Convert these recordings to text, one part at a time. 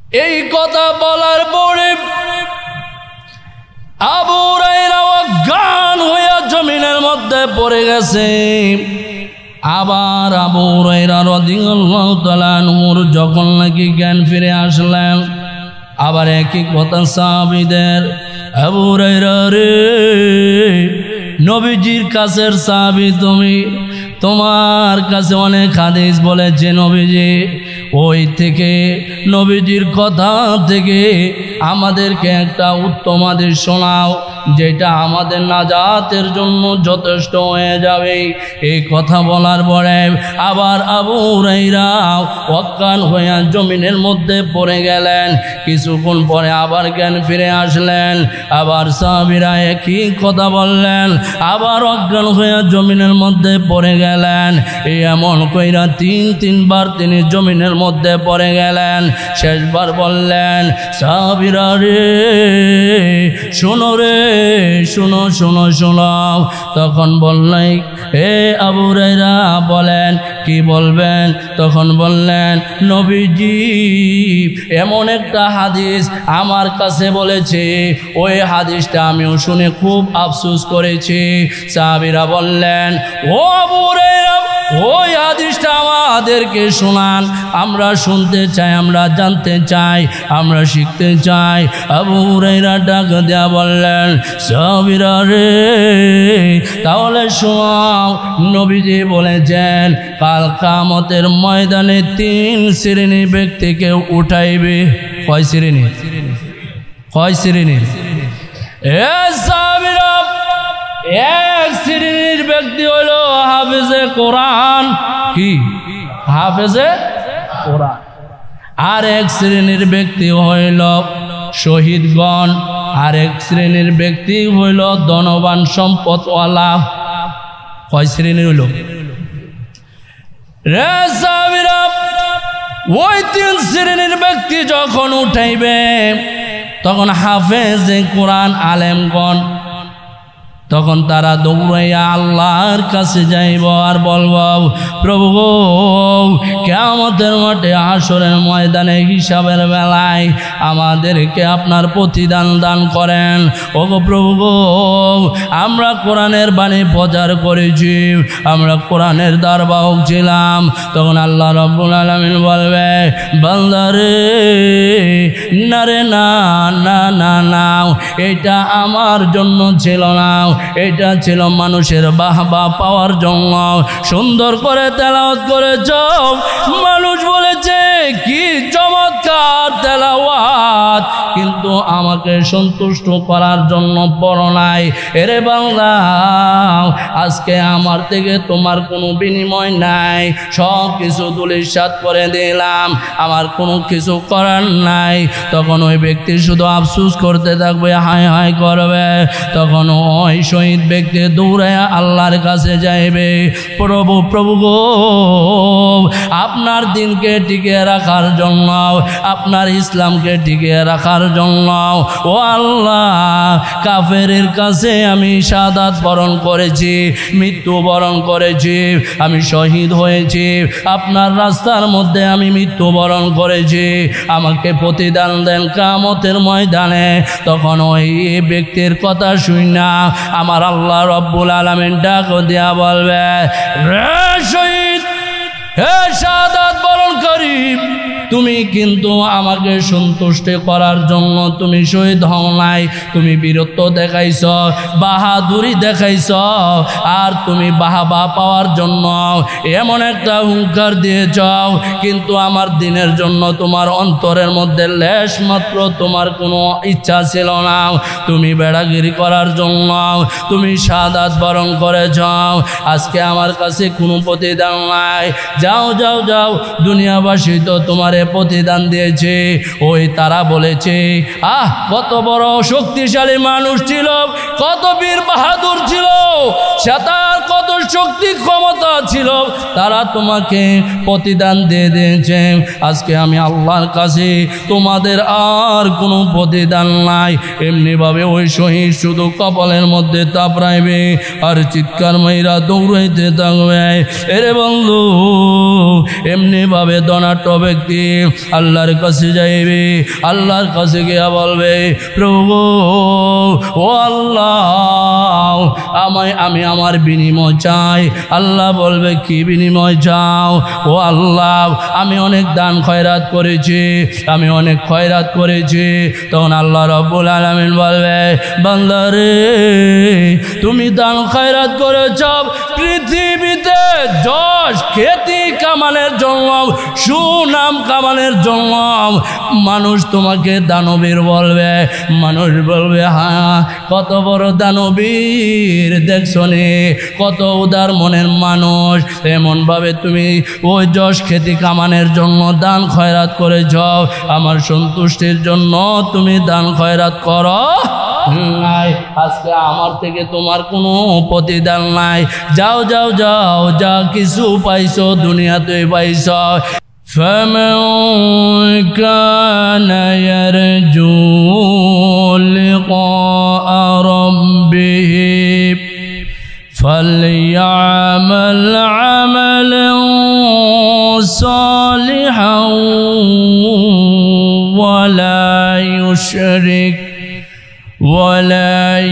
এই কথা বলার পরে আবু হুরায়রা অজ্ঞান হইয়া জমিনের মধ্যে পড়ে গেছে। আবার আবু হুরায়রা রাদিয়াল্লাহু তাআলা আনহুর যখন নাকি জ্ঞান ফিরে আসলেন, আবার একই কথা সাহাবীদের, আবু হুরায়রা রে, নবীজির কাছের সাহাবী তুমি, তোমার কাছে অনেক হাদিস বলেছে নবীজি, ওই থেকে নবীজির কথা থেকে আমাদেরকে একটা উত্তম হাদিস শোনাও, যেটা আমাদের নাজাতের জন্য যথেষ্ট হয়ে যাবে। এই কথা বলার পরে আবার আবু হুরায়রা অজ্ঞান হয়ে জমিনের মধ্যে পড়ে গেলেন। কিছুক্ষণ পরে আবার জ্ঞান ফিরে আসলেন, আবার সাহাবীরা একই কথা বললেন, আবার অজ্ঞান হয়ে জমিনের মধ্যে পড়ে গেলেন। এই এমন কইরা তিনবার তিনি জমিনের মধ্যে পড়ে গেলেন। শেষবার বললেন, সাহাবীরা রে শোনো রে, শোনো শোনো শোনো। তখন বললেন, হে আবু হুরায়রা বলেন, কি বলবেন? তখন বললেন, নবীজি এমন একটা হাদিস আমার কাছে বলেছে, ওই হাদিসটা আমিও শুনে খুব আফসোস করেছি। সাহাবীরা বললেন, ও আবু হুরায়রা, ওই হাদিসটা আমাদেরকে শোনান, আমরা শুনতে চাই, আমরা জানতে চাই, আমরা শিখতে চাই। আবু হুরায়রা ডাক দেয়া বললেন, সাহাবীরা রে তাহলে শোনাও, নবীজি বলেছেন কাল কিয়ামতের ময়দানে 3 শ্রেণীর ব্যক্তিকে উঠাইবে। কয় শ্রেণী? কয় শ্রেণীর? এ সাহাবীরা, এক শ্রেণীর ব্যক্তি হইল হাফেজে কোরআন। কি? হাফেজে কোরআন। আর এক শ্রেণীর ব্যক্তি হইল শহীদগণ। আর এক শ্রেণীর ব্যক্তি হইল ধনবান সম্পদওয়ালা। কয় শ্রেণীর হইল? রে সাহাবীরা, ওই 3 শ্রেণীর ব্যক্তি যখন উঠাইবে, তখন হাফেজে কোরআন আলেমগণ তখন তারা দৌড়াইয়া আল্লাহর কাছে যাইব আর বলব, প্রভু কিয়ামতের মাঠে হাসরের ময়দানে হিসাবের বেলায় আমাদেরকে আপনার প্রতিদান দান করেন। ওগো প্রভু, আমরা কোরআনের বাণী প্রচার করেছি, আমরা কোরআনের দ্বারবাহক ছিলাম। তখন আল্লাহ রাব্বুল আলামিন বলবে, বান্দারে না রে, না না না না, এটা আমার জন্য ছিল না, এটা ছিল মানুষের বাহবা পাওয়ার জন্য। সুন্দর করে তেলাওয়াত করেছ, মানুষ বলেছে কি চমৎকার তেলাওয়াত, কিন্তু আমাকে সন্তুষ্ট করার জন্য পড়ো নাই। এরে বাংলা, আজকে আমার থেকে তোমার কোনো বিনিময় নাই, সব কিছু ধূলিসাৎ করে দিলাম, আমার কোনো কিছু করার নাই। তখন ওই ব্যক্তি শুধু আফসোস করতে থাকবে, হায় হায় করবে। তখন ওই শহীদ ব্যক্তি দৌড়ায় আল্লাহর কাছে যাইবে, প্রভু প্রভু গো, আপনার দিনকে টিকিয়ে রাখার জন্য, আপনার ইসলামকে টিকিয়ে রাখার জন্য, ও আল্লাহ, কাফেরের কাছে আমি শাহাদাত বরণ করেছি, মৃত্যু বরণ করেছি, আমি শহীদ হয়েছি, আপনার রাস্তার মধ্যে আমি মৃত্যু বরণ করেছি, আমাকে প্রতিদান দেন কিয়ামতের ময়দানে। তখন ওই ব্যক্তির কথা শুনা আমার আল্লাহ রব্বুল আলামিন ডাক দিয়া বলবে, রে শহীদ, হে শাহাদাত বরণকারী, তুমি কিন্তু আমাকে সন্তুষ্ট করার জন্য তুমি শহীদ হও নাই, তুমি বীরত্ব দেখাইছ, বাহাদুরি দেখাইছ, আর তুমি বাহাবা পাওয়ার জন্য এমন একটা হুঙ্কার দিয়েছ, কিন্তু আমার দিনের জন্য তোমার অন্তরের মধ্যে লেশ মাত্র তোমার কোনো ইচ্ছা ছিল না, তুমি বেড়াগিরি করার জন্য তুমি শাহাদাত বরণ করেছ। আজকে আমার কাছে কোনো প্রতিদান নাই, যাও যাও যাও, দুনিয়াবাসী তো তোমার প্রতিদান দিয়েছে। ওই তারা বলেছে, আহ কত বড় শক্তিশালী মানুষ ছিল, কত বীর বাহাদুর ছিল, সে তার কত শক্তি ক্ষমতা ছিল, তারা তোমাকে প্রতিদান দিয়ে দিয়েছে। আজকে আমি আল্লাহর কাছে তোমাদের আর কোনো প্রতিদান নাই। এমনিভাবে ওই শহীদ শুধু কপালের মধ্যে তাপড়াইবে আর চিৎকার মাইরা দৌড়াইতে থাকবে। এরে বন্ধু, এমনিভাবে ধনাঢ্য ব্যক্তি আল্লাহর কাছে যাইবে, আল্লাহর কাছে গিয়া বলবে প্রভু ও আল্লাহ আমি আমার বিনিময় চাই। আল্লাহ বলবে কি বিনিময় চাও? ও আল্লাহ আমি অনেক দান খয়রাত করেছি, আমি অনেক খয়রাত করেছি। তখন আল্লাহ রাব্বুল আলামিন বলবে বান্দা রে তুমি দান খয়রাত করেছ পৃথিবীতে যশ খ্যাতি কামানের জন্য, সুনাম কামানের জন্য। মানুষ তোমাকে দানবীর বলবে, মানুষ বলবে হ্যাঁ কত বড় দানবীর দেখছো নে, কত উদার মনের মানুষ। এমনভাবে তুমি ওই যশ খ্যাতি কামানের জন্য দান খয়রাত করেছ, আমার সন্তুষ্টির জন্য তুমি দান খয়রাত করো নাই। আজকে আমার থেকে তোমার কোনো প্রতিদান নাই। যাও যাও যাও, যা কিছু পাইছো দুনিয়াতে পাইছো। فمن كان يرجو لقاء ربه فليعمل عملا صالحا ولا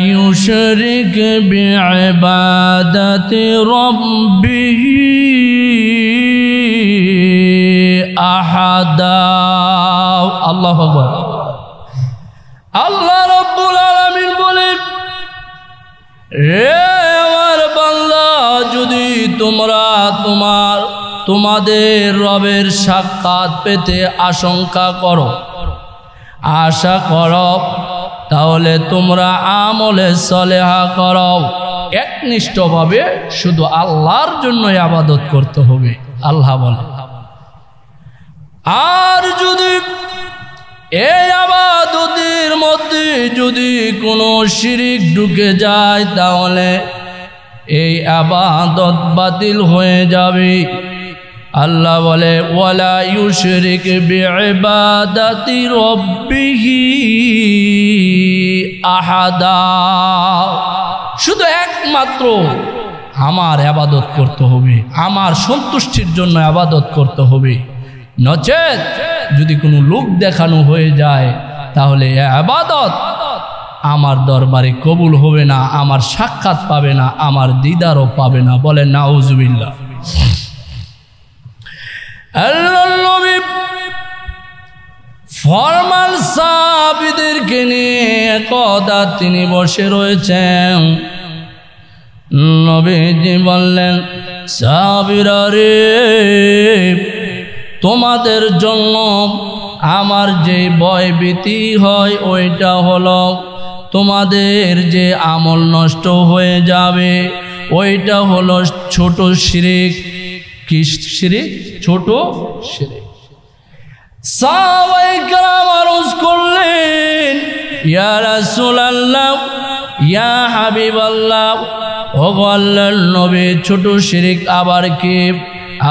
يشرك بعبادة ربه أحدا। الله أكبر। আল্লাহ রাব্বুল আলামিন বলেন হে আমার বান্দা যদি তোমরা তোমাদের রবের সাক্ষাৎ পেতে আশঙ্কা করো, আশা করো, তাহলে তোমরা আমলে সলেহা করো, একনিষ্ঠভাবে শুধু আল্লাহর জন্য ইবাদত করতে হবে। আল্লাহ বলে আর যদি এই ইবাদতের মধ্যে যদি কোনো শিরিক ঢুকে যায় তাহলে এই ইবাদত বাতিল হয়ে যাবে। আল্লাহ বলে ওয়ালা ইউশরিক বিইবাদাতি রাব্বিহি আহাদা, শুধু একমাত্র আমার ইবাদত করতে হবে, আমার সন্তুষ্টির জন্য ইবাদত করতে হবে। নচেত যদি কোনো লোক দেখানো হয়ে যায় তাহলে ইবাদত আমার দরবারে কবুল হবে না, আমার সাক্ষাৎ পাবে না, আমার দিদারও পাবে না। বলেন নাউজুবিল্লাহ। আল্লাহর নবী ফরমান সাহাবীদেরকে নিয়ে একদা তিনি বসে রয়েছেন। নবীজি বললেন সাহাবীরা রে তোমাদের জন্য আমার যে ভয় ভীতি হয় ওইটা হলো তোমাদের যে আমল নষ্ট হয়ে যাবে, ওইটা হলো ছোট শিরিক। কি শিরিক? ছোট শিরিক। সাহাবায়ে কেরাম আরজ করলেন ইয়া রাসূলুল্লাহ ইয়া হাবিবাল্লাহ, ওগো আল্লাহর নবী ছোট শিরিক আবার কি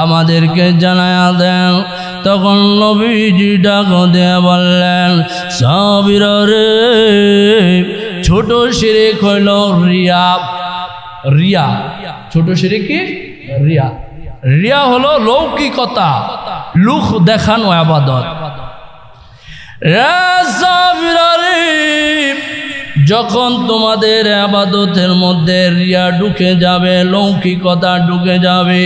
আমাদেরকে জানায়া দেন। তখন নবীজি ডাক দিয়ে বললেন সাহাবীরা রে ছোট শিরিক হইল রিয়া। রিয়া ছোট শিরিক কি? রিয়া। রিয়া হলো লৌকিকতা, লুক দেখানো ইবাদত। সাহাবীরা রে যখন তোমাদের ইবাদতের মধ্যে রিয়া ঢুকে যাবে, লৌকিকতা ঢুকে যাবে,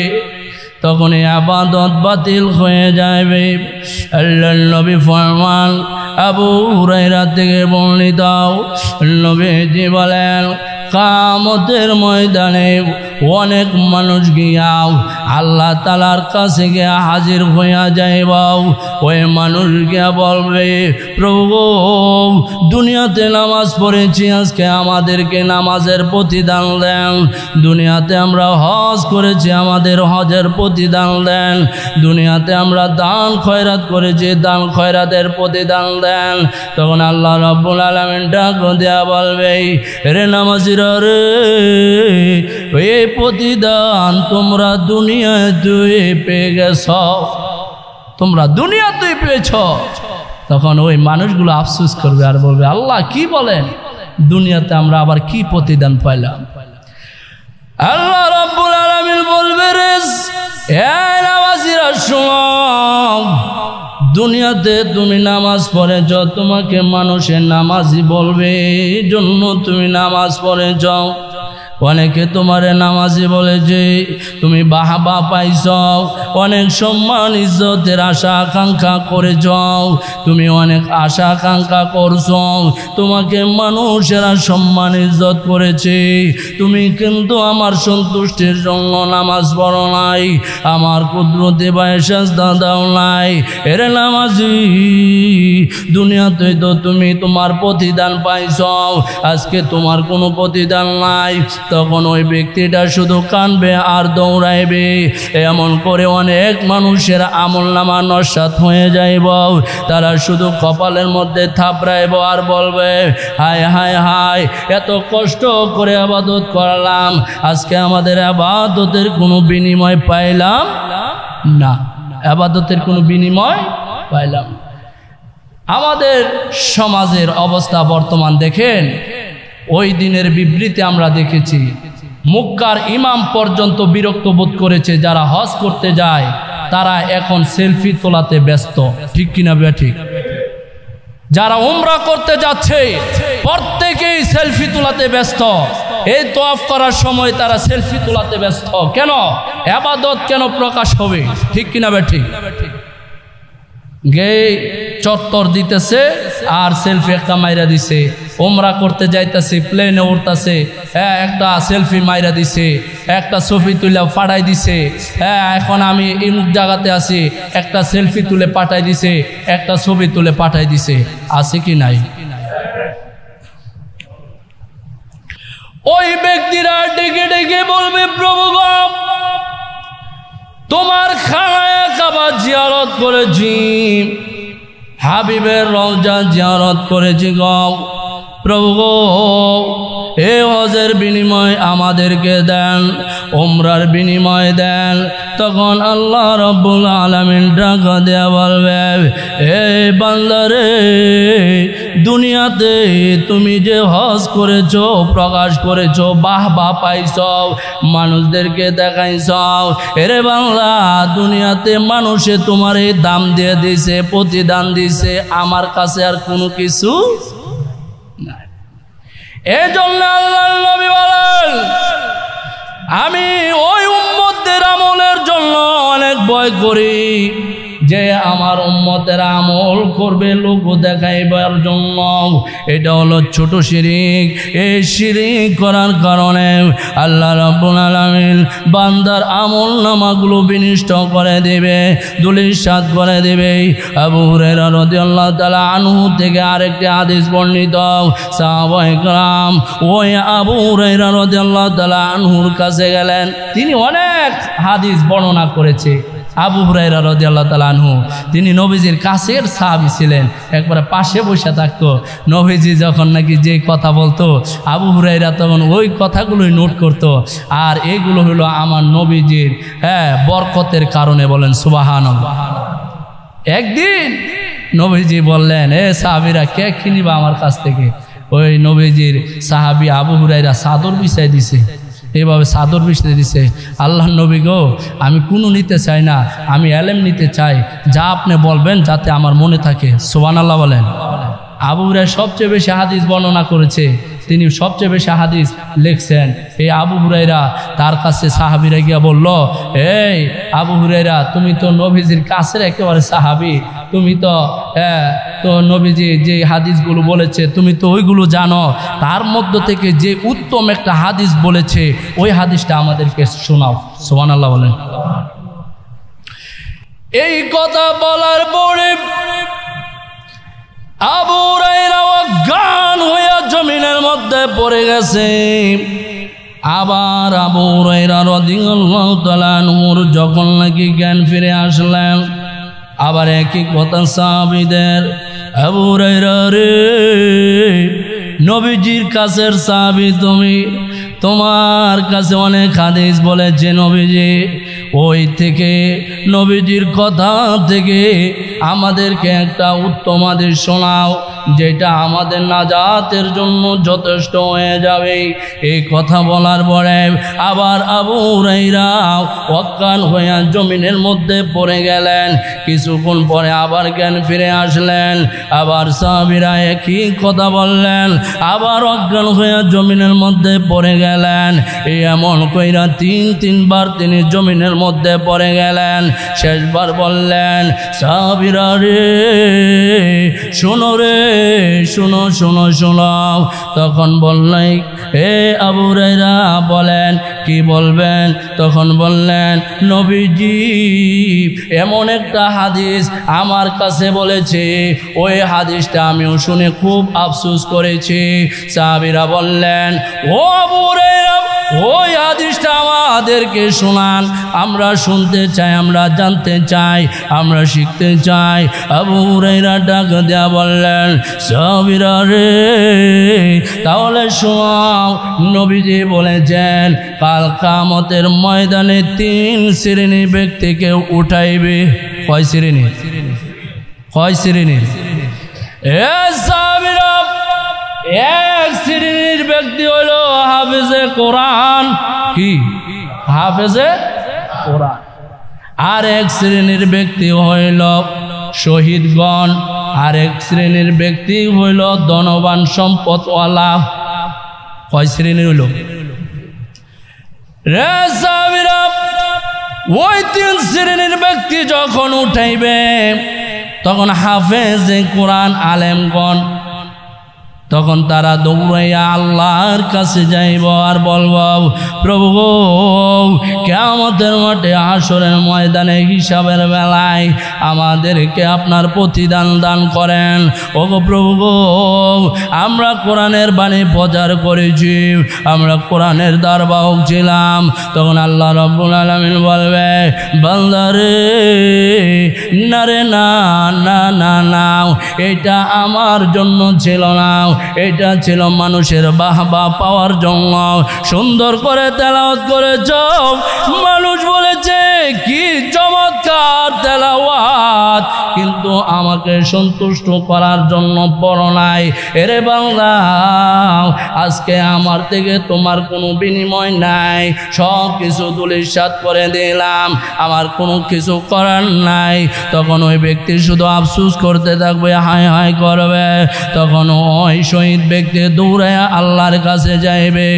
তখন ইবাদত বাতিল হয়ে যাবে। আল্লাহর নবী ফরমান আবু হুরায়রা থেকে বর্ণিত নবীজি বলেন কিয়ামতের ময়দানে অনেক মানুষ গিয়া আল্লাহ তাআলার কাছে গিয়া হাজির হইয়া যাইব। ওই মানুষ গিয়া বলবে প্রভু দুনিয়াতে নামাজ পড়েছি, আজকে আমাদেরকে নামাজের প্রতিদান দেন। দুনিয়াতে আমরা হজ করেছি, আমাদের হজের প্রতিদান দেন। দুনিয়াতে আমরা দান খয়রাত করেছি, দান খয়রাতের প্রতিদান দেন। তখন আল্লাহ রাব্বুল আলামিন ডাক দিয়া বলবে রে নামাজিরা রে এই প্রতিদান তোমরা দুনিয়াতে পেয়ে গেছ, তোমরা দুনিয়াতে পেয়েছ। তখন ওই মানুষগুলো আফসোস করবে আর বলবে আল্লাহ কি বলেন, দুনিয়াতে আমরা আবার কি প্রতিদান পাইলাম। আল্লাহ রাব্বুল আলামিন বলবে রে এ নামাজিরা শোনো, দুনিয়াতে তুমি নামাজ পড়েছ, তোমাকে মানুষের নামাজি বলবে, এই জন্য তুমি নামাজ পড়েছ। অনেকে তোমারে নামাজি বলেছে, তুমি বাহাবা পাইছ, অনেক সম্মান ইজ্জতের আশা আকাঙ্ক্ষা করেছ, তুমি অনেক আশা আকাঙ্ক্ষা করছ, তোমাকে মানুষেরা সম্মান ইজ্জত করেছে, তুমি কিন্তু আমার সন্তুষ্টির জন্য নামাজ পড়ো নাই, আমার কুদরতে পায়ে সাজদা দাও নাই। এরে নামাজি, দুনিয়াতে তো তুমি তোমার প্রতিদান পাইছ, আজকে তোমার কোনো প্রতিদান নাই। তখন ওই ব্যক্তিটা শুধু কানবে আর দৌড়াইবে। এমন করে অনেক মানুষের আমলনামা নস্যাৎ হয়ে যাইব, তারা শুধু কপালের মধ্যে থাপড়াইব আর বলবে, হায় হায় হায়, এত কষ্ট করে ইবাদত করলাম, আজকে আমাদের ইবাদতের কোনো বিনিময় পাইলাম না, ইবাদতের কোনো বিনিময় পাইলাম। আমাদের সমাজের অবস্থা বর্তমান দেখেন, ওই দিনের বিবৃতি আমরা দেখেছি, মক্কার ইমাম পর্যন্ত বিরক্ত বোধ করেছে, যারা হজ করতে যায় তারা এখন সেলফি তোলাতে ব্যস্ত, ঠিক কিনা ঠিক? যারা উমরা করতে যাচ্ছে প্রত্যেকেই সেলফি তোলাতে ব্যস্ত, এই তওয়াফ করার সময় তারা সেলফি তোলাতে ব্যস্ত। কেন? ইবাদত কেন প্রকাশ হবে, ঠিক কিনা ঠিক? গে চত্বর দিতেছে আর সেলফি একটা মাইরা দিছে, উমরা করতে যাইতেছে, প্লেনে উঠতেছে, একটা সেলফি মাইরা দিছে, একটা ছবি তুলে পাঠাই দিছে, এখন আমি এই জায়গাতে আছি, একটা সেলফি তুলে পাঠাই দিছে, একটা ছবি তুলে পাঠাই দিছে, আছে কি নাই? ওই ব্যক্তিরা ডেকে ডেকে বলবে, প্রভু গো, তোমার খানায় কাবা জিয়ারত করেছি, হাবিবের রওজা জিয়ারত করেছি গো, প্রভু গো, এই হজের বিনিময় আমাদেরকে দেন, উমরার বিনিময় দেন। তখন আল্লাহ রাব্বুল আলামিন ডাকা দেয়া বলবে, এই বান্দারে, দুনিয়াতে তুমি যে হজ করেছো, প্রকাশ করেছো, বাহবা পাইছো, মানুষদেরকে দেখাইছো, এরে বাংলা, দুনিয়াতে মানুষে তোমার এই দাম দিয়ে দিছে, প্রতিদান দিছে, আমার কাছে আর কোনো কিছু নাই। এই জন্য আল্লাহর নবী বলেন, আমি ওই উম্মতের আমলের জন্য অনেক ভয় করি, যে আমার উম্মতের আমল করবে লোক দেখাইবার জন্য। এটা হলো ছোট শিরিক। এই শিরিক করার কারণে আল্লাহ রাব্বুল আলামিন বান্দার আমল নামাগুলো বিনষ্ট করে দেবে, ধূলিসাৎ করে দেবে। আবু হুরায়রা রাদিয়াল্লাহু তাআলা আনহু থেকে আরেকটি হাদিস বর্ণিত, সাহাবায়ে কেরাম ওই আবু হুরায়রা রাদিয়াল্লাহু তাআলা আনহুর কাছে গেলেন, তিনি অনেক হাদিস বর্ণনা করেছে। আবু হুরায়রা রাদিয়াল্লাহু তাআলা আনহু, তিনি নবীজির কাছের সাহাবী ছিলেন, একবারে পাশে বসে থাকতো। নবীজি যখন নাকি যে কথা বলতো, আবু হুরায়রা তখন ওই কথাগুলোই নোট করত। আর এইগুলো হলো আমার নবীজির বরকতের কারণে, বলেন সুবহানাল্লাহ। একদিন নবীজি বললেন, এ সাহাবীরা, কে কিনিবা আমার কাছ থেকে? ওই নবীজির সাহাবী আবু হুরায়রা চাদর বিছাই দিছে, এইভাবে চাদর বিছিয়ে দিছে। আল্লাহ নবী গো, আমি কোনো নিতে চাই না, আমি এলেম নিতে চাই, যা আপনি বলবেন যাতে আমার মনে থাকে। সুবহানাল্লাহ বলেন। আবু হুরায়রা সবচেয়ে বেশি হাদিস বর্ণনা করেছে, তিনি সবচেয়ে বেশি হাদিস লিখছেন। এই আবু হুরায়রা তার কাছে সাহাবীরা গিয়া বলল, এই আবু হুরায়রা, তুমি তো নবীজির কাছের একেবারে সাহাবী, তুমি তো নবীজি যে হাদিসগুলো বলেছে তুমি তো ওইগুলো জানো, তার মধ্য থেকে যে উত্তম একটা হাদিস বলেছে ওই হাদিসটা আমাদেরকে শোনাও। সুবহানাল্লাহ বলেন। এই কথা বলার পরে আবু হুরায়রা অজ্ঞান হইয়া জমিনের মধ্যে পড়ে গেছে। আবার আবু হুরায়রা রাদিয়াল্লাহু তাআলা আনহুর যখন নাকি জ্ঞান ফিরে আসলেন, আবার একই কথা সাহাবীদের, আবু হুরায়রা রে, নবীজির কাছের সাহাবী তুমি, তোমার কাছে অনেক হাদিস বলেছে নবীজি, ওই থেকে নবীজির কথা থেকে আমাদেরকে একটা উত্তম হাদিস শোনাও যেটা আমাদের নাজাতের জন্য যথেষ্ট হয়ে যাবে। এই কথা বলার পরে আবার আবু হুরায়রা অজ্ঞান হয়ে জমিনের মধ্যে পড়ে গেলেন। কিছুক্ষণ পরে আবার জ্ঞান ফিরে আসলেন, আবার সাহাবীরা একই কথা বললেন, আবার অজ্ঞান হয়ে জমিনের মধ্যে পড়ে গেলেন। এই এমন কইরা তিনবার তিনি জমিনের মধ্যে পড়ে গেলেন। শেষবার বললেন, সাহাবীরা রে শোনো রে, শোনো শোনো শোনো। তখন বললেন, হে আবু হুরায়রা বলেন, কি বলবেন? তখন বললেন, নবীজি এমন একটা হাদিস আমার কাছে বলেছে, ওই হাদিসটা আমিও শুনে খুব আফসোস করেছি। সাহাবীরা বললেন, ও আবু হুরায়রা, ওই হাদিসটা আমাদেরকে শোনান, আমরা শুনতে চাই, আমরা জানতে চাই, আমরা শিখতে চাই। আবু হুরায়রা ডাক দেয়া বললেন, সাহাবীরা রে তাহলে শোনাও, নবীজি বলেছেন কাল কিয়ামতের ময়দানে 3 শ্রেণীর ব্যক্তিকে উঠাইবে। কয় শ্রেণী? কয় শ্রেণীর? সাহাবীরা, এক শ্রেণীর ব্যক্তি হইল হাফেজে কোরআন। কি? হাফেজে কোরআন। আর এক শ্রেণীর ব্যক্তি হইল শহীদগণ। আর এক শ্রেণীর ব্যক্তি হইল ধনবান সম্পদওয়ালা। কয় শ্রেণীর হইল? রে সাহাবীরা, ওই 3 শ্রেণীর ব্যক্তি যখন উঠাইবে তখন হাফেজে কোরআন আলেমগণ তখন তারা দৌড়াইয়া আল্লাহর কাছে যাইব আর বলব, প্রভু গো, কিয়ামতের মাঠে হাসরের ময়দানে হিসাবের বেলায় আমাদেরকে আপনার প্রতিদান দান করেন। ওগো প্রভু গো, আমরা কোরআনের বাণী প্রচার করেছি, আমরা কোরআনের দ্বারবাহক ছিলাম। তখন আল্লাহ রাব্বুল আলামিন বলবে, বান্দারে না রে, না না না না, এটা আমার জন্য ছিল না, এটা ছিল মানুষের বাহবা পাওয়ার জন্য। সুন্দর করে তেলাওয়াত করেছ, মানুষ বলেছে কি চমৎকার তেলাওয়াত, কিন্তু আমাকে সন্তুষ্ট করার জন্য পড়ো নাই। এরে বাংলা, আজকে আমার থেকে তোমার কোনো বিনিময় নাই, সব কিছু ধূলিসাৎ করে দিলাম, আমার কোনো কিছু করার নাই। তখন ওই ব্যক্তি শুধু আফসোস করতে থাকবে, হায় হায় করবে। তখন ওই শহীদ ব্যক্তি দৌড়ে আল্লাহর কাছে যাইবে,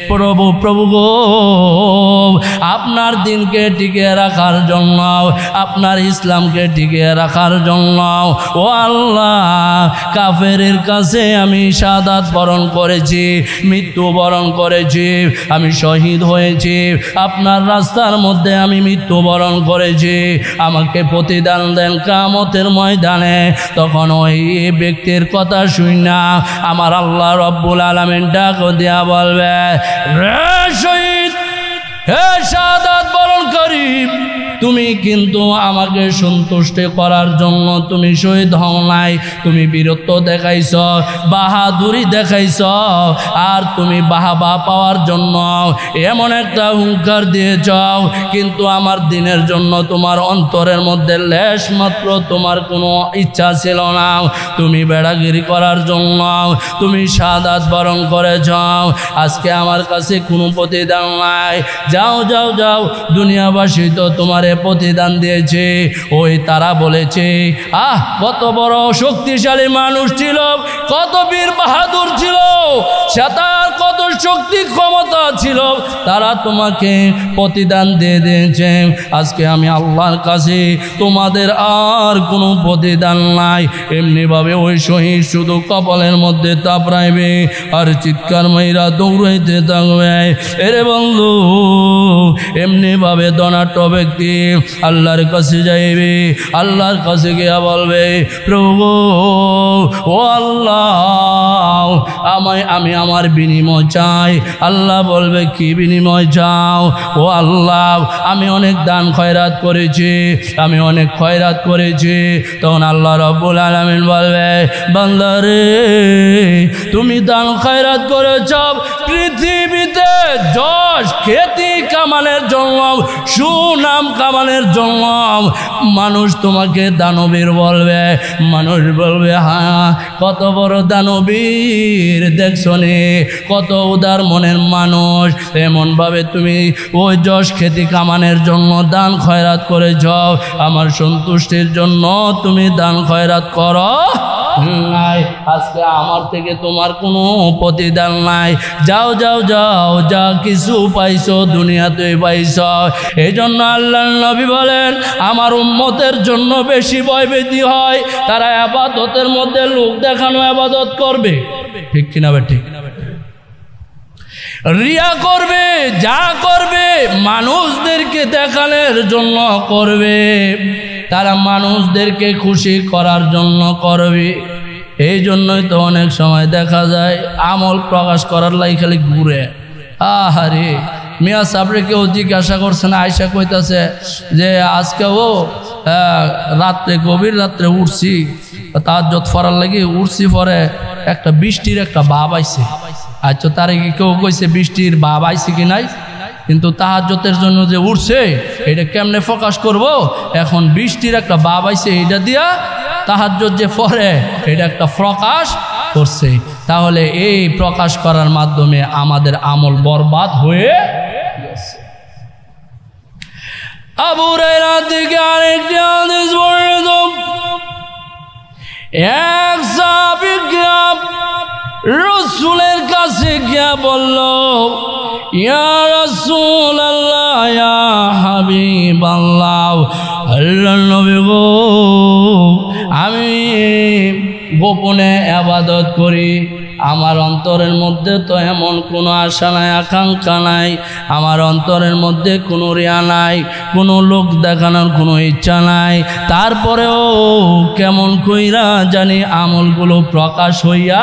প্রভু প্রভু গো, আপনার দিনকে টিকিয়ে রাখার জন্য, আপনার ইসলামকে টিকিয়ে রাখার জন্য ও আল্লাহ, কাফেরের কাছে আমি শাহাদাত বরণ করেছি, মৃত্যু বরণ করেছি, আমি শহীদ হয়েছি, আপনার রাস্তার মধ্যে আমি মৃত্যু বরণ করেছি, আমাকে প্রতিদান দেন কিয়ামতের ময়দানে। তখন ওই ব্যক্তির কথা শুনা আমার আল্লাহ রব্বুল আলামিন ডাক দিয়া বলবে, রে শহীদ, হে শাহাদাত বরণকারী, তুমি কিন্তু আমাকে সন্তুষ্ট করার জন্য তুমি শহীদ হও নাই, তুমি বীরত্ব দেখাইছ, বাহাদুরি দেখাইছ, আর তুমি বাহাবা পাওয়ার জন্য এমন একটা হুঙ্কার দিয়েছ, কিন্তু আমার দিনের জন্য তোমার অন্তরের মধ্যে লেশ মাত্র তোমার কোনো ইচ্ছা ছিল না, তুমি বেড়াগিরি করার জন্য তুমি শাহাদাত বরণ করেছ। আজকে আমার কাছে কোনো প্রতিদান নাই, যাও যাও যাও, দুনিয়াবাসী তো তোমার প্রতিদান দিয়েছে। ওই তারা বলেছে, আহ কত বড় শক্তিশালী মানুষ ছিল, কত বীর বাহাদুর ছিল, সে তার কত শক্তি ক্ষমতা ছিল, তারা তোমাকে প্রতিদান দিয়ে দিয়েছে। আজকে আমি আল্লাহর কাছে তোমাদের আর কোনো প্রতিদান নাই। এমনিভাবে ওই শহীদ শুধু কপালের মধ্যে তাপড়াইবে আর চিৎকার মাইরা দৌড়াইতে থাকবে। এরে বন্ধু, এমনিভাবে ধনাঢ্য ব্যক্তি আল্লাহর কাছে যাইবে, আল্লাহর কাছে গিয়া বলবে, প্রভু ও আল্লাহ, আমি আমার বিনিময় চাই। আল্লাহ বলবে কি বিনিময় চাও? ও আল্লাহ, আমি অনেক দান খয়রাত করেছি, আমি অনেক খয়রাত করেছি। তখন আল্লাহ রাব্বুল আলামিন বলবে, বান্দা রে, তুমি দান খয়রাত করেছ পৃথিবীতে যশ খ্যাতি কামানোর জন্য, সুনাম কামানোর জন্য। মানুষ তোমাকে দানবীর বলবে, মানুষ বলবে হ্যাঁ কত বড় দানবীর দেখছো নে, কত উদার মনের মানুষ। এমনভাবে তুমি ওই যশ খ্যাতি কামানোর জন্য দান খয়রাত করেছ, আমার সন্তুষ্টির জন্য তুমি দান খয়রাত করো নাই। আজকে আমার থেকে তোমার কোনো প্রতিদান নাই। যাও যাও যাও, যা কিছু পাইছো দুনিয়াতে পাইছো। এই জন্য আল্লাহর নবী বলেন, আমার উম্মতের জন্য বেশি ভয়ভীতি হয়, তারা ইবাদতের মধ্যে লোক দেখানো ইবাদত করবে, ঠিক কিনা বে ঠিক, রিয়া করবে, যা করবে মানুষদেরকে দেখানোর জন্য করবে, তারা মানুষদেরকে খুশি করার জন্য করবে। এই জন্যই তো অনেক সময় দেখা যায় আমল প্রকাশ করার লাই খালি ঘুরে। আহারে মিয়া সাবরে কেউ জিজ্ঞাসা করছে না, আয়সা কইতাছে যে আজকে ও রাত্রে গভীর রাত্রে উঠছি, তাহাজ্জুদ পড়ার লাগি উঠছি, পরে একটা বৃষ্টির একটা ভাব আইছে। আচ্ছা তারে কি কেউ কইছে বৃষ্টির ভাব আইছে কি নাই? কিন্তু তাহাজ্জুদের জন্য যে উঠছে এটা কেমনে প্রকাশ করব? এখন বৃষ্টির একটা ভাব আইছে, এটা দিয়া তাহাজ্জুদ যে পড়ে এটা একটা প্রকাশ করছে। তাহলে এই প্রকাশ করার মাধ্যমে আমাদের আমল বরবাদ হয়ে গেছে। আবু হুরায়রা থেকে আরেকটি হাদিস বর্ণিত, এক সাহাবী রাসূলের কাছে গিয়া বলল, ইয়া রাসূলুল্লাহ, ইয়া হাবিবাল্লাহ, আল্লাহর নবী গো, আমি গোপনে ইবাদত করি, আমার অন্তরের মধ্যে তো এমন কোনো আশা নাই, আকাঙ্ক্ষা নাই, আমার অন্তরের মধ্যে কোনো রিয়া নাই, কোনো লোক দেখানোর কোনো ইচ্ছা নাই। তারপরেও কেমন কইরা জানি আমলগুলো প্রকাশ হইয়া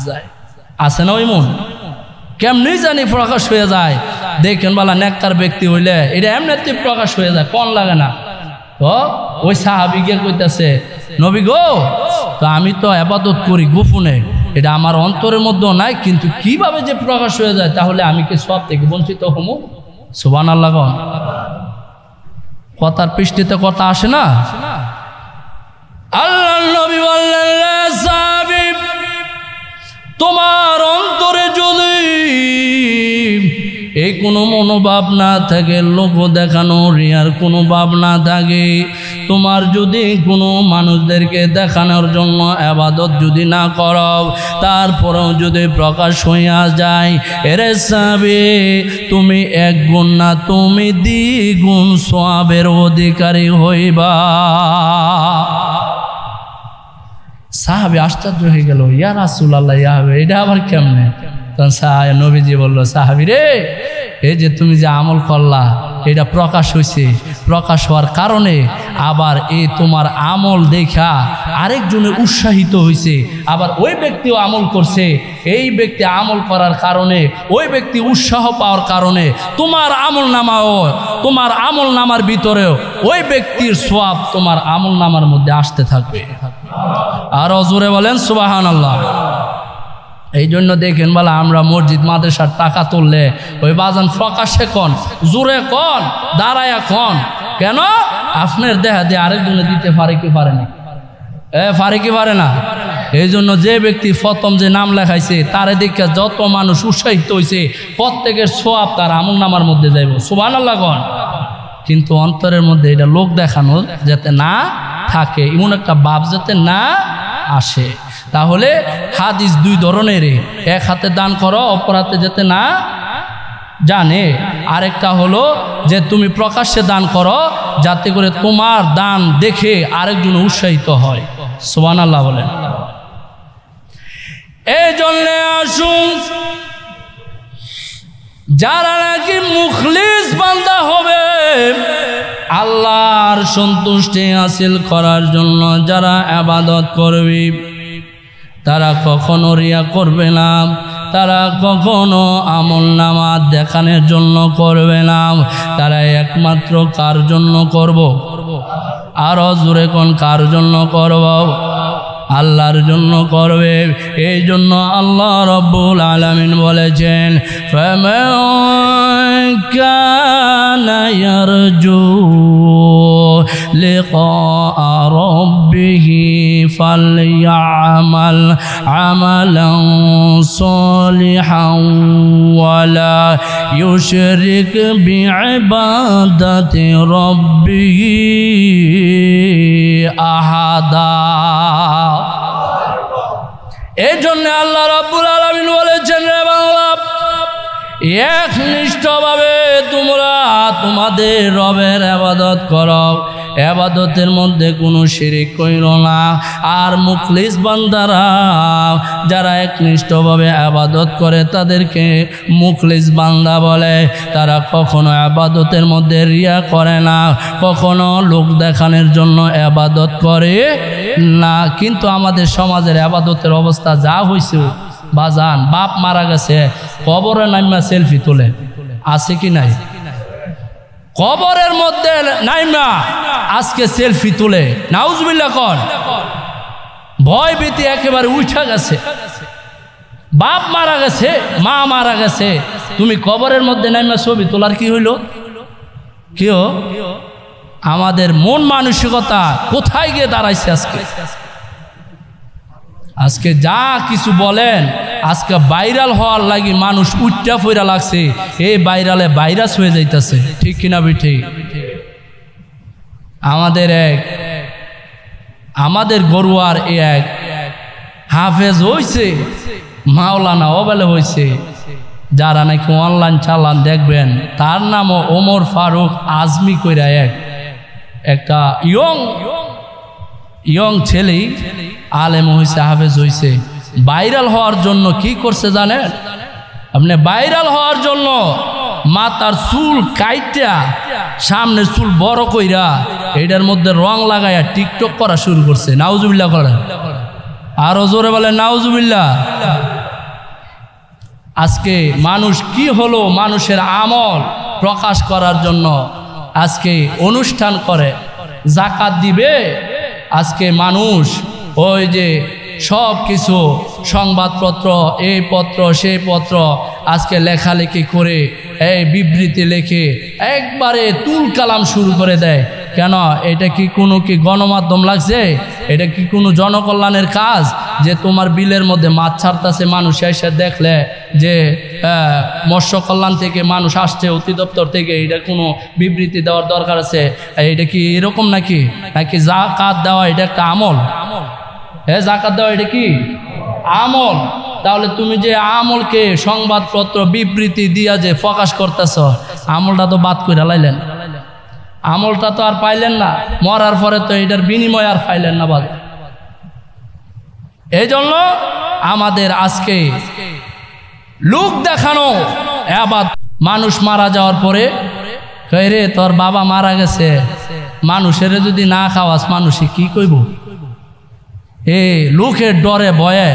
যায়। আছে না ওই মন? কেমনি জানি প্রকাশ হয়ে যায়। দেখেন বালা নেককার ব্যক্তি হইলে এটা এমনিতে প্রকাশ হয়ে যায়, কোন লাগে না। তো ওই সাহাবী গিয়ে কইতাছে, নবী গো, তো আমি তো ইবাদত করি গোপনে, এটা আমার অন্তরের মধ্যেও নাই, কিন্তু কিভাবে যে প্রকাশ হয়ে যায়, তাহলে আমি কি সব থেকে বঞ্চিত হমু? সুবহানাল্লাহ। কথার পৃষ্ঠিতে কথা আসে না। আল্লাহর নবী বললেন, সাহাবী, তোমার অন্তরে যদি এই কোনো মনোভাব না থাকে, লোক দেখানো রিয়ার কোনো ভাব না থাকে, তোমার যদি কোনো মানুষদেরকে দেখানোর জন্য ইবাদত যদি না করো, তারপরেও যদি প্রকাশ হইয়া যায়, এরে সাহাবী, তুমি এক গুণ না, তুমি দ্বিগুণ সওয়াবের অধিকারী হইবা। সাহাবী আশ্চর্য হয়ে গেল, ইয়া রাসূলুল্লাহ, ইয়া হাবিব, এটা আবার কেমনে? তখন নবীজি বলল, সাহাবী রে, এই যে তুমি যে আমল করলা এটা প্রকাশ হয়েছে, প্রকাশ হওয়ার কারণে আবার এই তোমার আমল দেখা আরেকজনে উৎসাহিত হয়েছে, আবার ওই ব্যক্তিও আমল করছে। এই ব্যক্তি আমল করার কারণে, ওই ব্যক্তি উৎসাহ পাওয়ার কারণে তোমার আমল নামাও, তোমার আমল নামার ভিতরেও ওই ব্যক্তির সওয়াব তোমার আমল নামার মধ্যে আসতে থাকবে। আর জোরে বলেন সুবহানাল্লাহ। এই জন্য দেখেন বলা, আমরা মসজিদ মাদ্রাসার টাকা তুললে ওই বাজান প্রকাশ্যে কন, জোরে কন, দাঁড়ায়া কন, কেন? আপনার দেহা দিয়ে আরেকজনে দিতে পারে কি পারে না? পারে কি পারে না? এই জন্য যে ব্যক্তি প্রথম যে নাম লেখাইছে তারে দেখে যত মানুষ উৎসাহিত হয়েছে, প্রত্যেকের সওয়াব তার আমল নামার মধ্যে যাইব। সুবহানাল্লাহ কন। কিন্তু অন্তরের মধ্যে এটা লোক দেখানো যাতে না থাকে, এমন একটা ভাব যাতে না আসে। তাহলে হাদিস দুই ধরনের, এক হাতে দান করো, অপর হাতে যাতে না জানে। আরেকটা হলো যে তুমি প্রকাশ্যে দান করো, যাতে করে তোমার দান দেখে আরেকজন উৎসাহিত হয়। সুবহানাল্লাহ বলেন। এই জন্য আসুন, যারা নাকি মুখলিস বান্দা হবে, আল্লাহর সন্তুষ্টি হাসিল করার জন্য যারা ইবাদত করবে, তারা কখনো রিয়া করবে না, তারা কখনো আমলনামা দেখানোর জন্য করবে না, তারা একমাত্র কার জন্য করব? আরো জোরে কোন কার জন্য করব? আল্লাহর জন্য করবে। এই জন্য আল্লাহ রাব্বুল আলামিন বলেছেন, ফামান কানা ইয়ারজু লিকা রাব্বিহি ফালইআমাল আমালান সালিহান ওয়ালা ইউশরিক বিইবাদাতি রাব্বিহি আহাদা। এই জন্য আল্লাহ রাব্বুল আলামিন বলেছেন, রে বাংলা, একনিষ্ঠভাবে তোমরা তোমাদের রবের ইবাদত করো, ইবাদতের মধ্যে কোনো শিরিক কইরো না। আর মুখলিস বান্দারা যারা একনিষ্ঠভাবে ইবাদত করে তাদেরকে মুখলিস বান্দা বলে। তারা কখনো ইবাদতের মধ্যে রিয়া করে না, কখনো লোক দেখানোর জন্য ইবাদত করে না। কিন্তু আমাদের সমাজের ইবাদতের অবস্থা যা হয়েছে বাজান, বাপ মারা গেছে কবরে নাইমা সেলফি তোলে, আছে কি নাই? কবরের মধ্যে নাইমা আজকে সেলফি তুলে, নাউজুবিল্লাহ কর। ভয় ভীতি একেবারে উঠা গেছে। বাপ মারা গেছে, মা মারা গেছে, তুমি কবরের মধ্যে নাইমা ছবি তোলার কি হইল? কেউ আমাদের মন মানসিকতা কোথায় গিয়ে দাঁড়াইছে আজকে? আজকে যা কিছু বলেন, আজকে ভাইরাল হওয়ার লাগি মানুষ উচ্চা ফইরা লাগছে, এই ভাইরালে ভাইরাস হয়ে যাইতেছে, ঠিক কিনা বিঠি? আমাদের গরুয়ার এক হাফেজ হইছে, মাওলানা ওবেলে হইছে, যারা নাকি অনলাইন চালান দেখবেন, তার নামও ওমর ফারুক আজমি কইরা একটা ইয়ং ছেলে আলেম হয়েছে, হাফেজ হয়েছে। ভাইরাল হওয়ার জন্য কি করছে জানেন আপনি? ভাইরাল হওয়ার জন্য মাথার চুল কাইটা সামনের চুল বড় কইরা এটার মধ্যে রং লাগাইয়া টিকটক করা শুরু করছে। নাউজুবিল্লাহ করেন, আরো জোরে বলে নাউজুবিল্লাহ। আজকে মানুষ কি হলো? মানুষের আমল প্রকাশ করার জন্য আজকে অনুষ্ঠান করে, যাকাত দিবে। আজকে মানুষ ওই যে সব কিছু সংবাদপত্র, এই পত্র সেই পত্র আজকে লেখালেখি করে, এই বিবৃতি লেখে একবারে তুল কালাম শুরু করে দেয়। কেন? এটা কি কোনো গণমাধ্যম লাগছে? এটা কি কোনো জনকল্যাণের কাজ যে তোমার বিলের মধ্যে মাছ ছাড়তেছে, মানুষ এসে দেখলে যে মৎস্য কল্যাণ থেকে মানুষ আসছে, অধিদপ্তর থেকে, এটা কোনো বিবৃতি দেওয়ার দরকার আছে? এটা কি এরকম নাকি? নাকি যাকাত দেওয়া এটা একটা আমল? হ্যাঁ, যাকাত দেওয়া এটা কি আমল? তাহলে তুমি যে আমলকে সংবাদপত্র বিবৃতি দিয়া যে প্রকাশ করতেছ, আমলটা তো বাদ করে লাইলেন, আমলটা তো আর পাইলেন না। মরার পরে তো এটার বিনিময় আর পাইলেন না। বাদ এই জন্য আমাদের আজকে লোক দেখানো ইবাদত। মানুষ মারা যাওয়ার পরে কই রে তোর বাবা মারা গেছে, মানুষের যদি না খাওয়াস মানুষে কি কইব? লোকের ডরে ভয়ে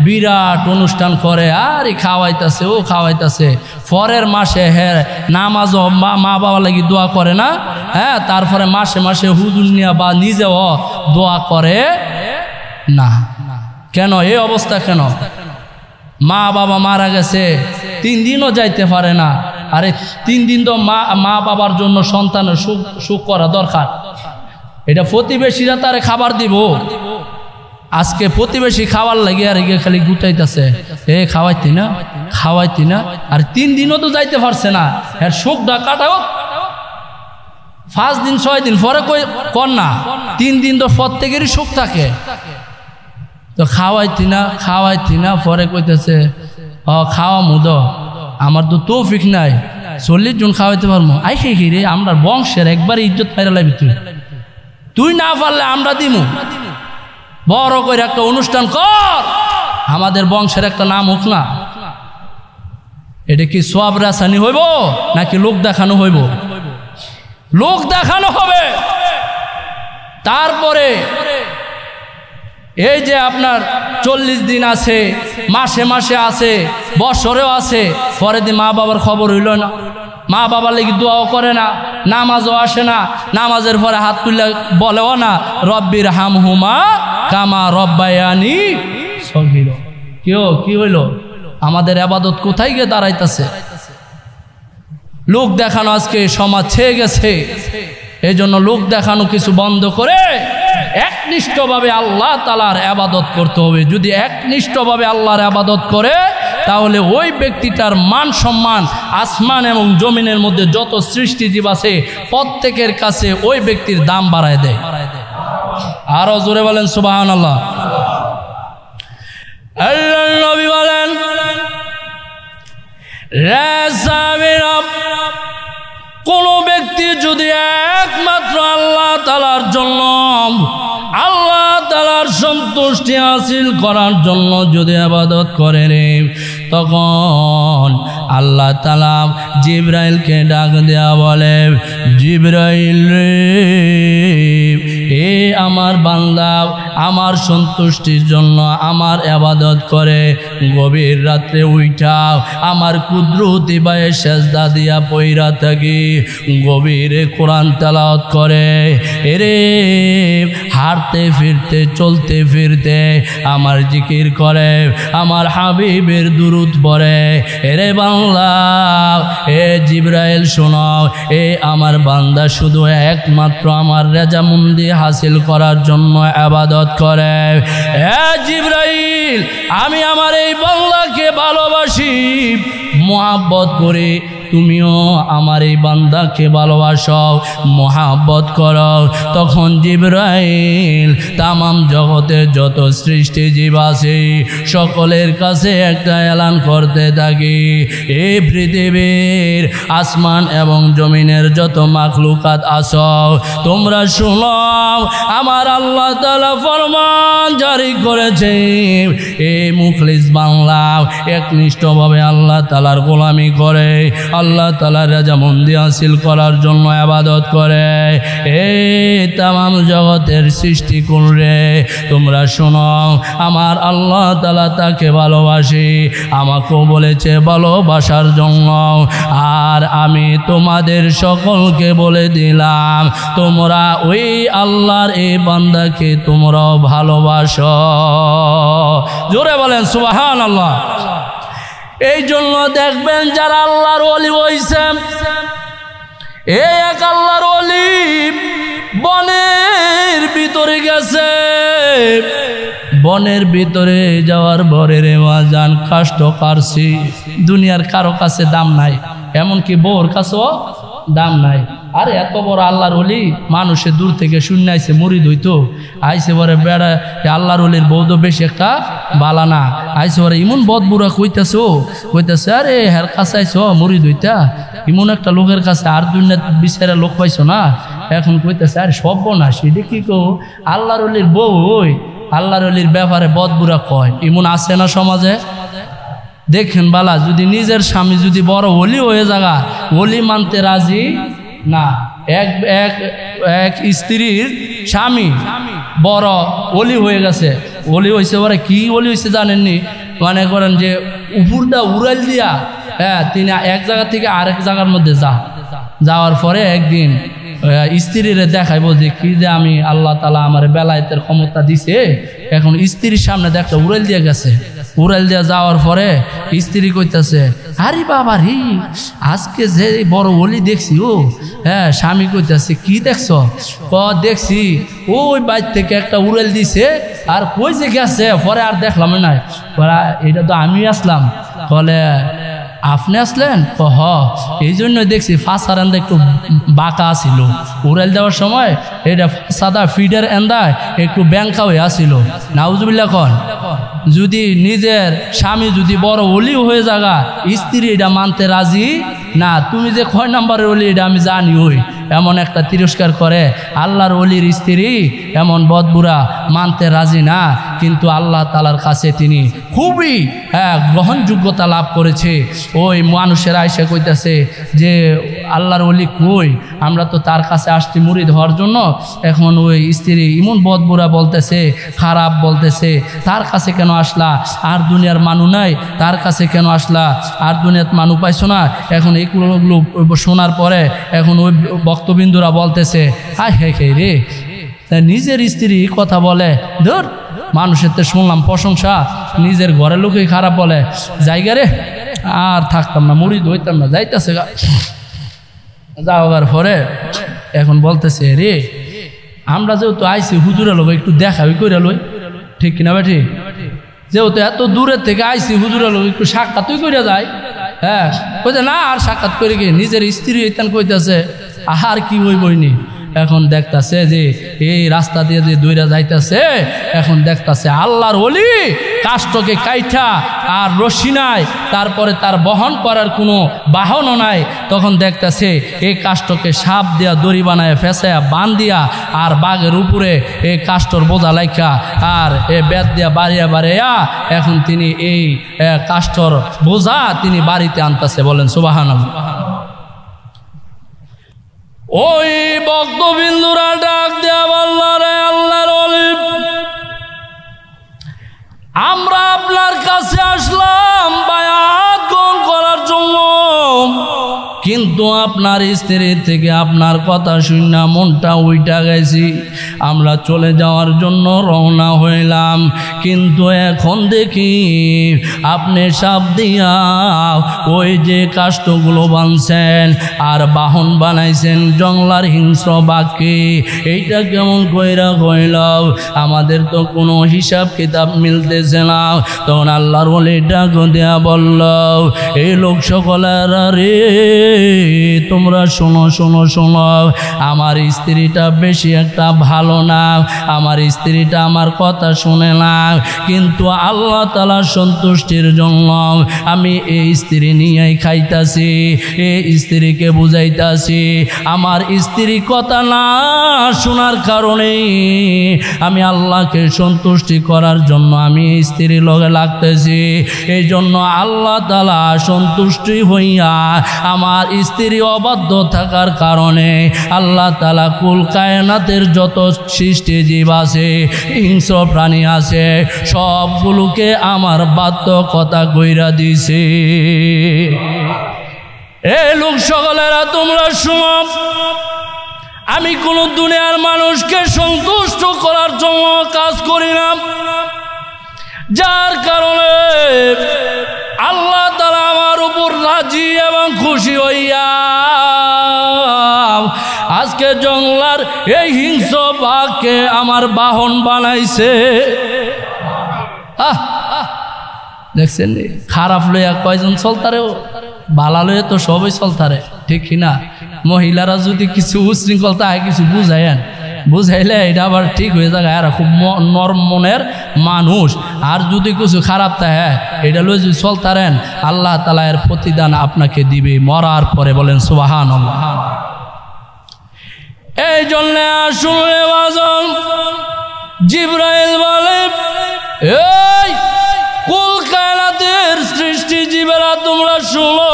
বিরাট অনুষ্ঠান করে, আর খাওয়াইতেছে, ও খাওয়াইতেছে। পরের মাসে হ্যাঁ নামাজও মা বাবা লাগি দোয়া করে না, হ্যাঁ, তারপরে মাসে মাসে হুজুর নিয়ে বা নিজেও দোয়া করে না। কেন এই অবস্থা? কেন? মা বাবা মারা গেছে 3 দিনও যাইতে পারে না। আরে 3 দিন তো মা বাবার জন্য সন্তানের সুখ করা দরকার। এটা প্রতিবেশীরা তারে খাবার দিব। আজকে প্রতিবেশী খাওয়ার লাগে আর খালি গুটাইতেছে, খাওয়াইতি না, খাওয়াইতি না। আর 3 দিনও তো যাইতে পারছে না, এর শোকটা কাটাও। 5 দিন 6 দিন পরে কর না, 3 দিন তো প্রত্যেকেরই শোক থাকে। তো খাওয়াইতি না, খাওয়াইতি না, পরে কইতেছে খাওয়া মুদ, আমার তো তৌফিক নাই, 40 জন খাওয়াইতে পারবো। আই খেয়ে রে, আমরা বংশের একবারে ইজ্জত পাইরা লাগবি, তুই না পারলে আমরা দিমু। বড় করে একটা অনুষ্ঠান কর, আমাদের বংশের একটা নাম হোক না। এটা কি সওয়াব রাসানি হইব নাকি লোক দেখানো হইব? লোক দেখানো হবে। তারপরে এই যে আপনার 40 দিন আছে, মাসে মাসে আছে, বছরেও আছে, পরে দিন মা বাবার খবর হইল না, মা বাবার লাগি দোয়াও করে না, নামাজও আসে না, নামাজের পরে হাত তুলে বলেও না রব্বির হামহুমা কামা রব্বায়ানি সগীরা। কি হইল? আমাদের ইবাদত কোথায় গিয়ে দাঁড়াইতেছে? লোক দেখানো আজকে সমাজ ছেয়ে গেছে। এই জন্য লোক দেখানো কিছু বন্ধ করে একনিষ্ঠভাবে আল্লাহ তাআলার ইবাদত করতে হবে। যদি একনিষ্ঠভাবে আল্লাহর ইবাদত করে তাহলে ওই ব্যক্তিটার মান সম্মান আসমান এবং জমিনের মধ্যে যত সৃষ্টিজীব আছে প্রত্যেকের কাছে ওই ব্যক্তির দাম বাড়ায় দেয়। আরো জোরে বলেন সুবহানাল্লাহ। আল্লাহর নবী বলেন, কোন ব্যক্তি যদি একমাত্র আল্লাহ তাআলার জন্য, আল্লাহ তাআলার সন্তুষ্টি হাসিল করার জন্য যদি ইবাদত করে রে, তখন আল্লাহ তাআলা জিবরাইলকে ডাক দেয়া বলে, জিবরাইল রে, এ আমার বান্দা আমার সন্তুষ্টির জন্য আমার ইবাদত করে, গভীর রাতে উঠা আমার কুদরতি বায়ে সেজদা দিয়া পইরা থাকি, গভীরে কোরআন তেলাওয়াত করে, এরে হাঁটতে ফিরতে চলতে ফিরতে আমার জিকির করে, আমার হাবিবের দুরূদ পড়ে। এরে বান্দা, এ জিবরাইল শোনাও, এ আমার বান্দা শুধু একমাত্র আমার রেজামন্দি হাসিল করার জন্য ইবাদত করে। এ জিবরাইল, আমি আমার এই বান্দাকে ভালোবাসি, মুহাব্বত করি, তুমিও আমার এই বান্দাকে ভালোবাসো, মুহাব্বত করো। তখন জিবরাইল তামাম জগতে যত সৃষ্টিজীব আছে সকলের কাছে একটা এলান করতে থাকি, এই পৃথিবীর আসমান এবং জমিনের যত মাখলুকাত আছো তোমরা শুনো, আমার আল্লাহ তাআলা ফরমান জারি করেছে, এই মুখলিস বাংলা একনিষ্ঠভাবে আল্লাহ তাআলার গোলামি করে, আল্লাহ তাআলার রেজামন্দি হাসিল করার জন্য ইবাদত করে, এই তামাম জগতের সৃষ্টি করে তোমরা শোনো, আমার আল্লাহ তাআলা তাকে ভালোবাসে, আমাকেও বলেছে ভালোবাসার জন্য। আর আমি তোমাদের সকলকে বলে দিলাম তোমরা ওই আল্লাহর এই বান্দাকে তোমরাও ভালোবাসো। জোরে বলেন সুবহানাল্লাহ। এই জন্য দেখবেন যারা আল্লাহর ওলি হইছে, এই এক আল্লাহর ওলি বনের ভিতরে গেছে, বনের ভিতরে যাওয়ার পরে রে মাজান কাষ্ট কারছি, দুনিয়ার কারো কাছে দাম নাই, এমনকি বউর কাছেও দাম নাই। আরে এত বড় আল্লাহর ওলি, মানুষে দূর থেকে শূন্য আইসে মুরিদ হইতো, আইসে পরে বেড়া আল্লাহর ওলির বউ তো বেশি একটা বালা না, আইসে পরে ইমন বদ বুড়া কইতেছে আরে হের কাছে আইসো মুরিদ হইতা, ইমন একটা লোকের কাছে আর দুনিয়া বিচারে লোক পাইছো না, এখন কইতেছে আরে সব না সেটা কি কো আল্লাহর ওলির বউ ওই আল্লাহর ওলির ব্যাপারে বদ বুড়া কয়, ইমন আছে না সমাজে? দেখেন বালা, যদি নিজের স্বামী যদি বড় ওলি হয়ে যাগা, ওলি মানতে রাজি না, এক স্ত্রীর স্বামী বড় ওলি হয়ে গেছে, ওলি হয়েছে ওরা কি ওলি হয়েছে জানেননি, মনে করেন যে উপরটা উড়াল দিয়া তিনি এক জায়গা থেকে আরেক জায়গার মধ্যে যাওয়ার পরে একদিন স্ত্রীরে দেখাইবো যে কি যে আমি আল্লাহ তাআলা আমার বেলায়েতের ক্ষমতা দিছে, এখন স্ত্রীর সামনে দেখতে উড়াল দিয়ে গেছে, উড়াল দিয়ে যাওয়ার পরে স্ত্রী কইতেছে আরে বাবা রে আজকে যে বড় ওলি দেখছি, ও হ্যাঁ, স্বামী কইতেছে কি দেখছ? দেখছি ওই বাইর থেকে একটা উড়াল দিছে, আর কই যে গেছে পরে আর দেখলাম না, এটা তো আমি আসলাম। বলে আপনি আসলেন? হ, এই জন্য দেখছি ফাঁসার এন্দা একটু বাঁকা আসিল, উড়াল দেওয়ার সময় এটা সাদা ফিডের এন্দায় একটু ব্যাংকা হয়ে আসিল। নাউজুবিল্লাহ কন, যদি নিজের স্বামী যদি বড় ওলি হয়ে যাগা, স্ত্রী এটা মানতে রাজি না, তুমি যে 6 নম্বরের ওলি এটা আমি জানি, ওই এমন একটা তিরস্কার করে আল্লাহর ওলির স্ত্রী এমন বদবুরা মানতে রাজি না, কিন্তু আল্লাহ তাআলার কাছে তিনি খুবই গ্রহণযোগ্যতা লাভ করেছে। ওই মানুষেরা এসে কইতাছে যে আল্লাহর ওলি কই, আমরা তো তার কাছে আসছি মুরিদ হওয়ার জন্য, এখন ওই স্ত্রী ইমন বদবুরা বলতেছে, খারাপ বলতেছে, তার কাছে কেন আসলা? আর দুনিয়ার মানু নাই, তার কাছে কেন আসলা? আর দুনিয়ার মানু পাইছো না? এখন এইগুলো শোনার পরে এখন ওই বক্তবিন্দুরা বলতেছে হাই হে হে রে, নিজের স্ত্রী কথা বলে, ধর মানুষের তো শুনলাম প্রশংসা, নিজের ঘরের লোকই খারাপ বলে, জায়গা রে আর থাকতাম না, মুড়িদ হইতাম না, যাইতেছে যাওয়ার পরে এখন বলতেছে রে আমরা যেহেতু আইসি হুজুরের লোক একটু দেখা করে লই, ঠিক কিনা বেঠি? যেহেতু এত দূরের থেকে আইসি হুজুরের লোক একটু সাক্ষাৎই করে যায়। হ্যাঁ কইতে না আর সাক্ষাৎ করে গিয়ে নিজের স্ত্রী হইতেন কইতেছে আর কি হই বইনি। এখন দেখতাছে যে এই রাস্তা দিয়ে যে দইরা যাইতেছে, এখন দেখতাছে আল্লাহর ওলি কাষ্ঠকে কাইঠা আর রশি নাই, তারপরে তার বহন করার কোনো বাহনও নাই। তখন দেখতাছে এই কাষ্ঠকে সাপ দিয়া দড়ি বানায় ফেঁসায়া বান দিয়া আর বাঘের উপরে এই কাষ্ঠর বোঝা লাইখা আর এ বেত দিয়া বাড়িয়া বাড়িয়া এখন তিনি এই কাষ্ঠর বোঝা তিনি বাড়িতে আনতেছে। বলেন সুবহানাল্লাহ। ওই বক্তবিন্দুরা ডাক দেয়া বলল রে আল্লাহর ওলি, আমরা আপনার কাছে আসলাম বায়াত গ্রহণ করার জন্য, কিন্তু আপনার স্ত্রী থেকে আপনার কথা শুনে মনটা উইটা গেছি, আমরা চলে যাওয়ার জন্য রওনা হইলাম, কিন্তু এখন দেখি আপনি সাপ দিয়া ওই যে কাষ্ঠগুলো বানছেন আর বাহন বানাইছেন জঙ্গলার হিংস্র বাঘকে, এইটা কেমন কইরা কইল? আমাদের তো কোনো হিসাব কিতাব মিলতেছে না। তখন আল্লাহর ওলি ডাক দেয়া বলল, এই লোক সকলেরা রে তোমরা শোনো শোনো শোনো, আমার স্ত্রীটা বেশি একটা ভালো না, আমার স্ত্রীটা আমার কথা শুনে না, কিন্তু আল্লাহ তাআলার সন্তুষ্টির জন্য আমি এই স্ত্রী নিয়েই খাইতাছি, এই স্ত্রীকে বুঝাইতাছি। আমার স্ত্রী কথা না শোনার কারণে আমি আল্লাহকে সন্তুষ্টি করার জন্য আমি এই স্ত্রীর লগে লাগতেছি। এই জন্য আল্লাহ তাআলা সন্তুষ্টি হইয়া আমার স্ত্রী অবাধ্য থাকার কারণে আল্লাহ তাআলা কুল কায়নাতের যত সৃষ্টি জীব আছে, হিংস্র প্রাণী আছে, সবগুলোকে আমার বাধ্য কথা কইরা দিছে। এই লোক সকলেরা তোমরা শুনো, আমি কোন দুনিয়ার মানুষকে সন্তুষ্ট করার জন্য কাজ করি না, যার কারণে আল্লাহ তাআলা আমার উপর রাজি এবং খুশি হইয়া আজকে জঙ্গলার এই হিংস্র বাঘকে আমার বাহন বানাইছে। দেখছেন খারাপ লইয়া কয়জন চলতারে, বালা লইয়া তো সবই চলতারে, ঠিক কিনা? মহিলারা যদি কিছু উশৃঙ্খল থাকে কিছু বুঝাইন, বুঝাইলে এটা আবার ঠিক হয়ে যায়, এরা খুব নরম মনের মানুষ। আর যদি কিছু খারাপ থাকে এটা লই যদি চলতারেন আল্লাহ তাআলা এর প্রতিদান আপনাকে দিবে মরার পরে। বলেন সুবহানাল্লাহ। এই জন্য শুনলে বাজন জিবরাইল বলে, এই কুল কায়নাতের সৃষ্টি জীবেরা তোমরা শুনো,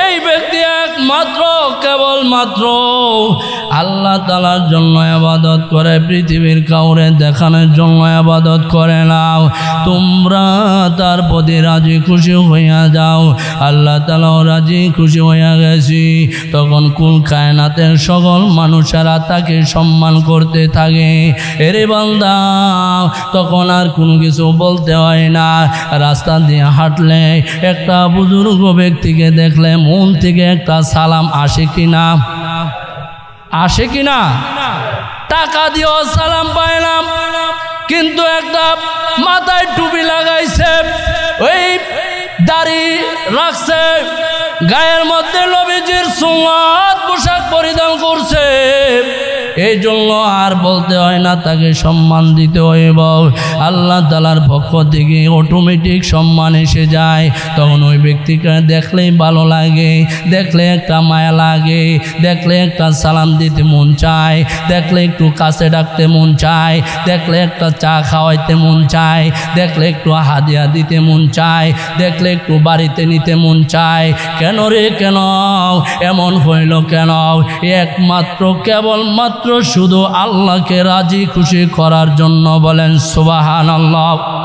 এই ব্যক্তি একমাত্র কেবলমাত্র আল্লাহ তাআলার জন্য ইবাদত করে, পৃথিবীর কাউরে দেখানোর জন্য ইবাদত করে না। তোমরা তার প্রতি রাজি খুশি হইয়া যাও, আল্লাহ তাআলাও রাজি খুশি হইয়া গেছি। তখন কুল কায়নাতের সকল মানুষেরা তাকে সম্মান করতে থাকে। এরে বান্দা, তখন আর কোনো কিছু বলতে হয় না। রাস্তা দিয়ে হাঁটলে একটা বুজুর্গ ব্যক্তিকে দেখলে মন থেকে একটা সালাম আসে কিনা? আসে কিনা? টাকা দিয়েও সালাম পাইলাম, কিন্তু একটা মাথায় টুপি লাগাইছে, ওই দাড়ি রাখছে, গায়ের মধ্যে নবীজির সুন্নাত পোশাক পরিধান করছে, এই জন্য আর বলতে হয় না তাকে সম্মান দিতে হইব। আল্লাহ তাআলার পক্ষ থেকে অটোমেটিক সম্মান এসে যায়। তখন ওই ব্যক্তিকে দেখলেই ভালো লাগে, দেখলে একটা মায়া লাগে, দেখলে একটা সালাম দিতে মন চায়, দেখলে একটু কাছে ডাকতে মন চায়, দেখলে একটা চা খাওয়াইতে মন চায়, দেখলে একটু হাদিয়া দিতে মন চায়, দেখলে একটু বাড়িতে নিতে মন চায়। কেন রে কেন? এমন হইল কেন? একমাত্র কেবলমাত্র শুধু আল্লাহকে রাজি খুশি করার জন্য। বলেন সুবহানাল্লাহ।